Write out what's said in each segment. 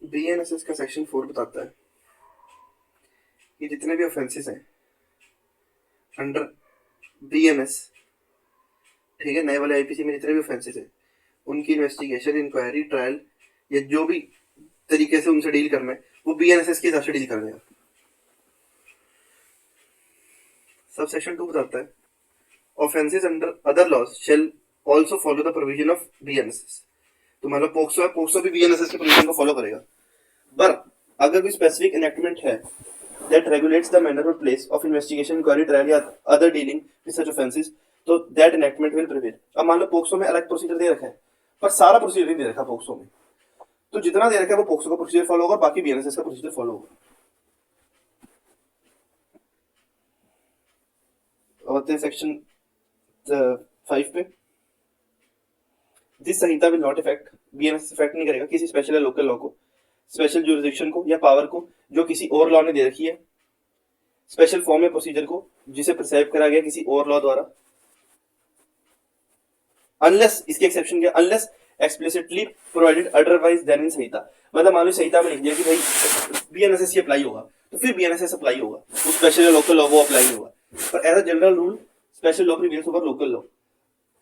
BNSS का section 4 बताता है कि जितने भी ऑफेंसेस हैं अंडर बीएनएस, ठीक है, नए वाले आईपीसी में जितने भी ऑफेंसेस हैं उनकी इन्वेस्टिगेशन, इंक्वायरी, ट्रायल या जो भी तरीके से उनसे डील करना है वो बीएनएसएस के हिसाब से डील करने का। सब सेक्शन 2 बताता है offences under other laws shall also follow the provision of BNSS. तो मान लो पोक्सो है, पोक्सो भी बीएनएसएस के प्रोविजन को फॉलो करेगा। पर अगर कोई स्पेसिफिक एनेक्टमेंट है that regulates the manner or place of investigation, inquiry, trial या other dealing with such offenses, तो that enactment will prevail। अब मान लो पोक्सो में अलग प्रोसीजर दे रखा है पर सारा प्रोसीजर नहीं दे रखा पोक्सो में, तो जितना दे रखा है वो पोक्सो का प्रोसीजर फॉलो होगा, बाकी बीएनएसएस का प्रोसीजर फॉलो होगा। आते हैं सेक्शन 5 पे। This Samhita will not effect, BNSS effect नहीं करेगा किसी स्पेशल या लोकल लॉ को, स्पेशल ज्यूरिसडिक्शन को या पावर को जो किसी और लॉ ने दे रखी है, स्पेशल फॉर्म या प्रोसीजर को जिसे प्रिस्क्राइब करा गया किसी और लॉ द्वारा, अनलेस, इसके एक्सेप्शन क्या, unless explicitly provided otherwise than in Sanhita. मतलब मान लो संहिता में लिख दिया कि भाई बीएनएसएस ही अप्लाई होगा तो फिर बीएनएसएस अप्लाई होगा, वो स्पेशल या लोकल लॉ वो अप्लाई नहीं होगा। पर as a general rule special law prevails over local law.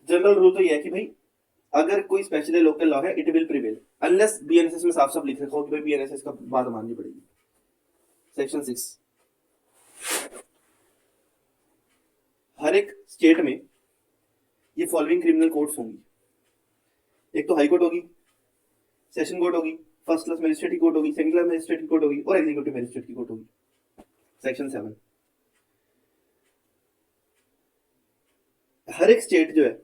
General rule तो ये है कि भाई अगर कोई स्पेशल या लोकल लॉ है it will prevail unless BNSS में साफ साफ लिख रखा हो कि भाई बीएनएसएस का बात माननी पड़ेगी। सेक्शन 6, हर एक स्टेट में ये फॉलोइंग क्रिमिनल कोर्ट्स होंगी। एक तो हाई कोर्ट होगी, सेशन कोर्ट होगी, फर्स्ट क्लास मजिस्ट्रेट की कोर्ट होगी, सेकंड क्लास मजिस्ट्रेट की कोर्ट होगी और एग्जीक्यूटिव मजिस्ट्रेट की कोर्ट होगी। सेक्शन 7, हर एक स्टेट जो है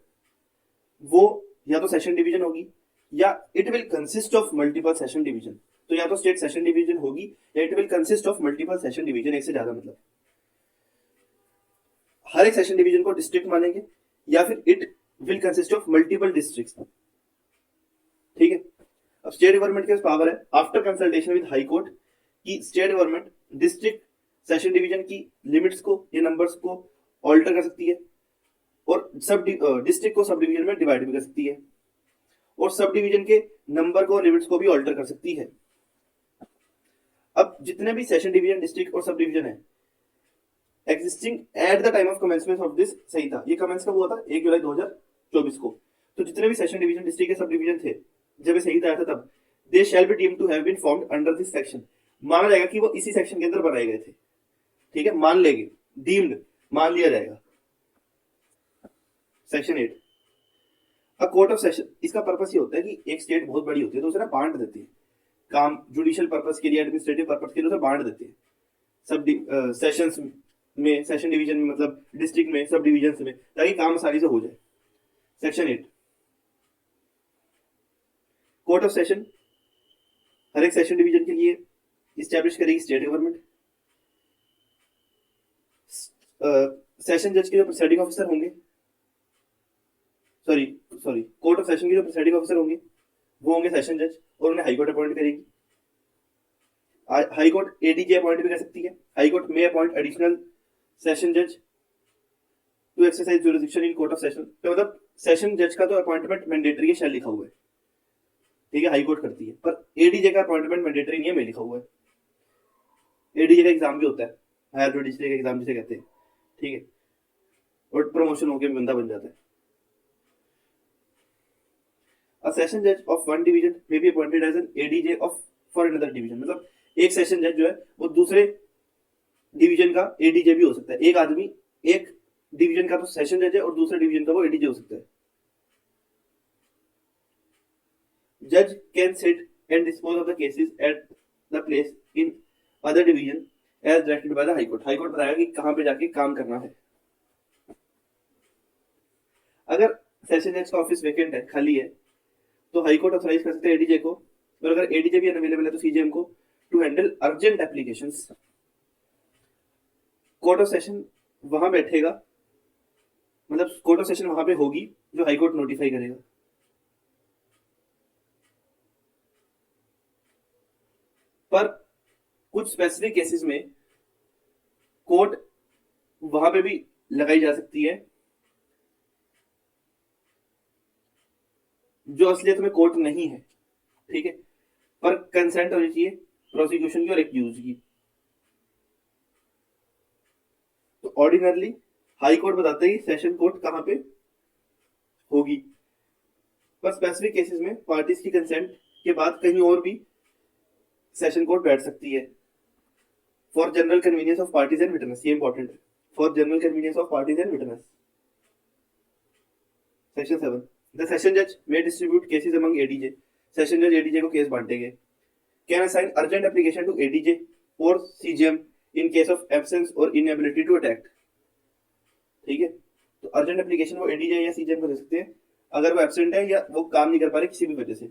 वो या तो सेशन डिवीजन होगी या it will consist of multiple session division. तो या तो स्टेट सेशन डिवीजन होगी या it will consist of multiple session division, एक से ज्यादा। मतलब हर एक सेशन डिवीजन को डिस्ट्रिक्ट मानेंगे या फिर it will consist of multiple districts. ठीक है। अब स्टेट गवर्नमेंट के पास पावर है after consultation with high court कि state government district session division की लिमिट्स को या नंबर्स को ऑल्टर कर सकती है और सब डिस्ट्रिक्ट को सब डिवीजन में डिवाइड भी कर सकती है और सब डिवीजन के नंबर को, लिमिट्स को भी ऑल्टर कर सकती है। अब जितने भी सेशन डिवीजन, डिस्ट्रिक्ट और सब डिवीजन है existing at the time of commencement of this Sanhita, ये कमेंस कब हुआ था? 1 जुलाई 2024 को। तो जितने भी सेशन डिवीजन, डिस्ट्रिक्ट या सब डिवीजन थे जब ये संहिता आया था तब, they shall be deemed to have been formed under this section. माना जाएगा कि वो इसी सेक्शन के अंदर बनाए गए थे। ठीक है, मान लेंगे, डीम्ड मान लिया जाएगा। Section 8, a court of session, इसका पर्पस ये होता है कि एक स्टेट बहुत बड़ी होती है तो उसे ना बांट देती है काम, जुडिशियल पर्पस के लिए, एडमिनिस्ट्रेटिव पर्पस के लिए उसे बांट देती है सब सेशंस में, सेशन डिवीजन में, मतलब डिस्ट्रिक्ट में, सब डिवीजन में, ताकि काम आसानी से हो जाए। सेक्शन 8, कोर्ट ऑफ सेशन हर एक सेशन डिवीजन के लिए इस्टेब्लिश करेगी स्टेट गवर्नमेंट। सेशन जज के जो प्रिसाइडिंग ऑफिसर होंगे, सॉरी कोर्ट ऑफ सेशन के जो प्रिसाइडिंग ऑफिसर होंगे वो होंगे सेशन जज और उन्हें हाई कोर्ट अपॉइंट करेगी। हाई कोर्ट एडीजे अपॉइंट भी कर सकती है। हाई कोर्ट में अपॉइंट एडिशनल सेशन जज to exercise jurisdiction in court of session. तो मतलब सेशन जज का तो अपॉइंटमेंट मैंडेटरी है, शैल लिखा हुआ है। ठीक है, हाई कोर्ट करती है, पर एडीजे का अपॉइंटमेंट मैंडेटरी नहीं है, में लिखा हुआ है। एडीजे का एग्जाम भी होता है, हायर जुडिशरी एग्जाम जिसे कहते हैं। ठीक है, और प्रमोशन होकर बंदा बन जाता है। A session judge of one division may be appointed as an ADJ of for another division। मतलब एक सेशन जज जो है वो दूसरे डिवीजन का एडीजे भी हो सकता है। एक आदमी एक डिवीजन का तो सेशन जज है और दूसरे डिवीजन का वो एडीजे हो सकता है। जज can sit and dispose of the cases at the place in other division as directed by the high court. High court बताएगा कि कहां पे जाके काम करना है। अगर सेशन जज का ऑफिस वेकेंट है, खाली है, तो हाई कोर्ट ऑथराइज कर सकते हैं एडीजे को, और अगर एडीजे भी अनअवेलेबल है तो सीजेएम को to handle urgent applications. Court of session वहां बैठेगा, मतलब कोर्ट ऑफ सेशन वहां पे होगी जो हाई कोर्ट नोटिफाई करेगा। पर कुछ स्पेसिफिक केसेस में कोर्ट वहां पे भी लगाई जा सकती है जो असलियत में कोर्ट नहीं है। ठीक है, पर कंसेंट होनी चाहिए प्रोसिक्यूशन की और एक्यूज की। तो ऑर्डिनरली हाई कोर्ट बताते हैं सेशन कोर्ट कहाँ पे होगी, पर स्पेसिफिक केसेस में पार्टीज की कंसेंट के बाद कहीं और भी सेशन कोर्ट बैठ सकती है for general convenience of parties and witness. ये इंपॉर्टेंट है, for general convenience of parties and witness. Section 7, the session जज may distribute cases among ADJ. Session जज एडीजे को केस बांटेंगे। Can assign urgent application to ADJ और CGM in case of absence और inability to attack. ठीक है, तो urgent application वो एडीजे या सीजीएम को दे सकते हैं अगर वो एब्सेंट है या वो काम नहीं कर पा रहे किसी भी वजह से।